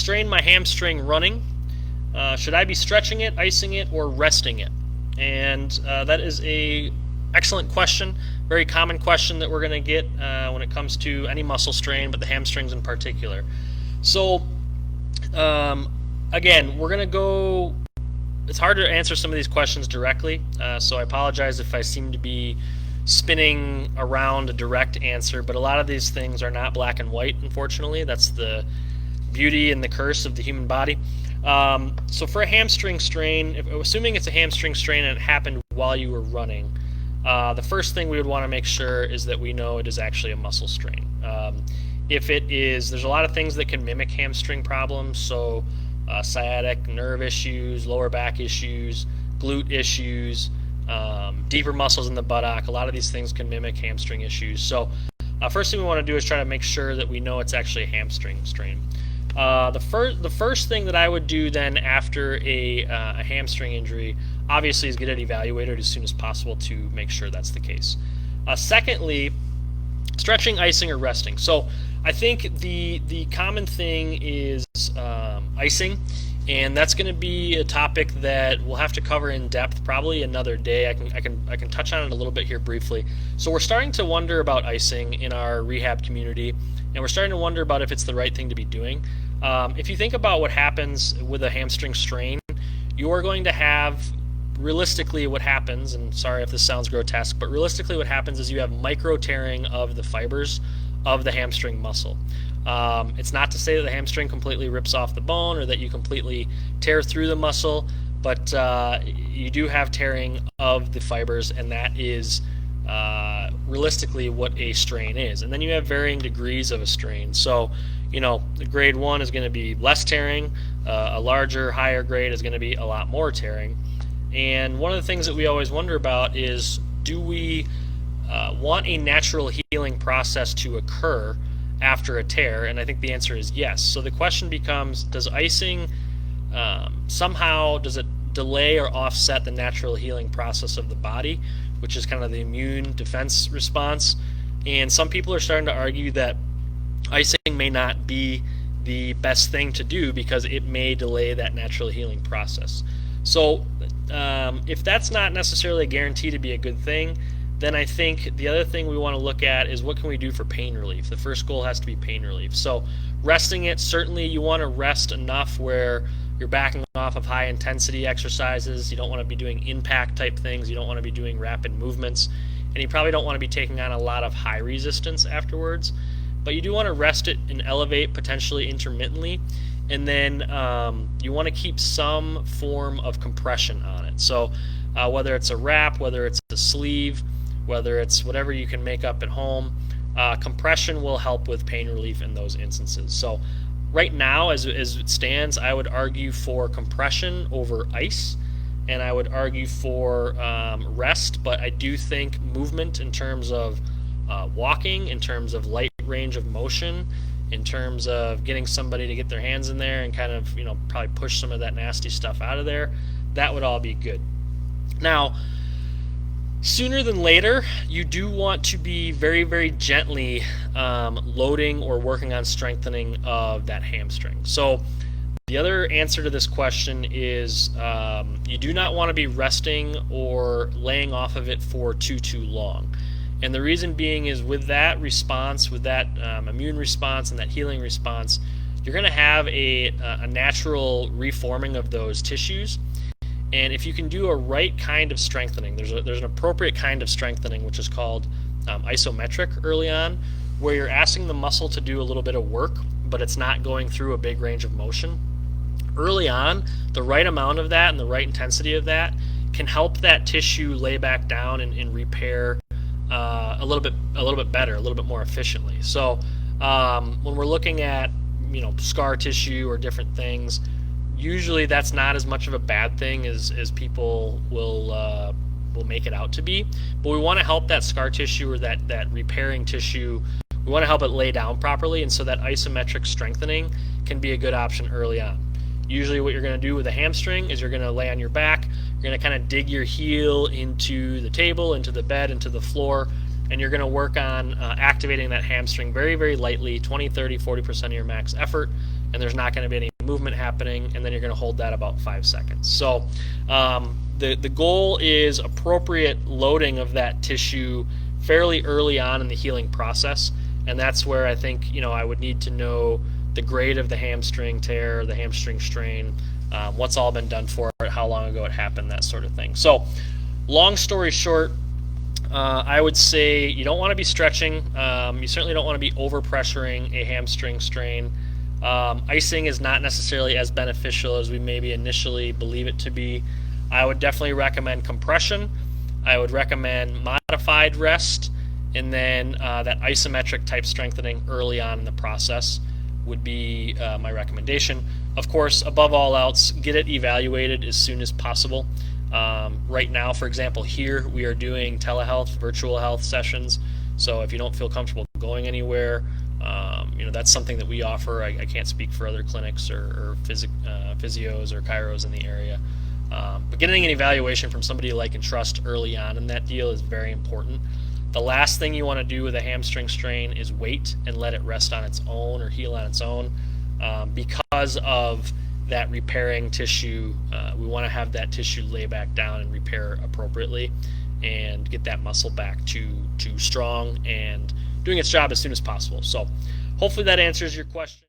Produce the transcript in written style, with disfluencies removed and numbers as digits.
strained my hamstring running. Should I be stretching it, icing it, or resting it? And that is a excellent question, very common question that we're going to get when it comes to any muscle strain, but the hamstrings in particular. So again, we're going to go, it's hard to answer some of these questions directly, so I apologize if I seem to be spinning around a direct answer, but a lot of these things are not black and white, unfortunately. That's the beauty and the curse of the human body. So for a hamstring strain, assuming it's a hamstring strain and it happened while you were running, the first thing we would want to make sure is that we know it is actually a muscle strain. If it is, there's a lot of things that can mimic hamstring problems, so sciatic nerve issues, lower back issues, glute issues, deeper muscles in the buttock. A lot of these things can mimic hamstring issues. So first thing we want to do is try to make sure that we know it's actually a hamstring strain. The first thing that I would do then after a hamstring injury, obviously, is get it evaluated as soon as possible to make sure that's the case. Secondly, stretching, icing, or resting. So I think the common thing is icing, and that's going to be a topic that we'll have to cover in depth probably another day. I can touch on it a little bit here briefly. So we're starting to wonder about icing in our rehab community, and we're starting to wonder about if it's the right thing to be doing. If you think about what happens with a hamstring strain, you are going to have, realistically what happens, and sorry if this sounds grotesque, but realistically what happens is you have micro tearing of the fibers of the hamstring muscle. It's not to say that the hamstring completely rips off the bone or that you completely tear through the muscle, but you do have tearing of the fibers, and that is realistically what a strain is. And then you have varying degrees of a strain. So, the grade 1 is going to be less tearing, a larger, higher grade is going to be a lot more tearing. And one of the things that we always wonder about is, do we want a natural healing process to occur after a tear? And I think the answer is yes. So the question becomes, does icing somehow, does it delay or offset the natural healing process of the body, which is kind of the immune defense response? And some people are starting to argue that icing may not be the best thing to do because it may delay that natural healing process. So if that's not necessarily a guarantee to be a good thing, then I think the other thing we want to look at is what can we do for pain relief. The first goal has to be pain relief. So resting it, certainly you want to rest enough where you're backing off of high intensity exercises. You don't want to be doing impact type things. You don't want to be doing rapid movements. And you probably don't want to be taking on a lot of high resistance afterwards. But you do want to rest it and elevate potentially intermittently. And then you want to keep some form of compression on it. So whether it's a wrap, whether it's a sleeve, whether it's whatever you can make up at home, compression will help with pain relief in those instances. So right now, as it stands, I would argue for compression over ice, and I would argue for rest, but I do think movement in terms of walking, in terms of light range of motion, in terms of getting somebody to get their hands in there and kind of, probably push some of that nasty stuff out of there, that would all be good. Now, sooner than later, you do want to be very, very gently loading or working on strengthening of that hamstring. So the other answer to this question is you do not want to be resting or laying off of it for too long. And the reason being is with that response, with that immune response and that healing response, you're going to have a natural reforming of those tissues. And if you can do a right kind of strengthening, there's an appropriate kind of strengthening which is called isometric early on, where you're asking the muscle to do a little bit of work, but it's not going through a big range of motion. Early on, the right amount of that and the right intensity of that can help that tissue lay back down and repair a little bit better, a little bit more efficiently. So when we're looking at scar tissue or different things, usually that's not as much of a bad thing as people will make it out to be. But we want to help that scar tissue or that repairing tissue, we want to help it lay down properly, and so that isometric strengthening can be a good option early on. Usually what you're going to do with a hamstring is you're going to lay on your back, you're going to kind of dig your heel into the table, into the bed, into the floor, and you're going to work on activating that hamstring very, very lightly, 20, 30, 40% of your max effort, and there's not going to be any movement happening, and then you're going to hold that about 5 seconds. So the goal is appropriate loading of that tissue fairly early on in the healing process, and that's where I think I would need to know the grade of the hamstring tear, the hamstring strain, what's all been done for it, how long ago it happened, that sort of thing. So long story short, I would say you don't want to be stretching. You certainly don't want to be overpressuring a hamstring strain. Icing is not necessarily as beneficial as we maybe initially believe it to be. I would definitely recommend compression. I would recommend modified rest, and then that isometric type strengthening early on in the process would be my recommendation. Of course, above all else, get it evaluated as soon as possible. Right now, for example, here we are doing telehealth, virtual health sessions. So if you don't feel comfortable going anywhere, that's something that we offer. I can't speak for other clinics or physios or chiros in the area. But getting an evaluation from somebody you like and trust early on in that deal is very important. The last thing you want to do with a hamstring strain is wait and let it rest on its own or heal on its own. Because of that repairing tissue, we want to have that tissue lay back down and repair appropriately and get that muscle back to strong and doing its job as soon as possible. So hopefully that answers your question.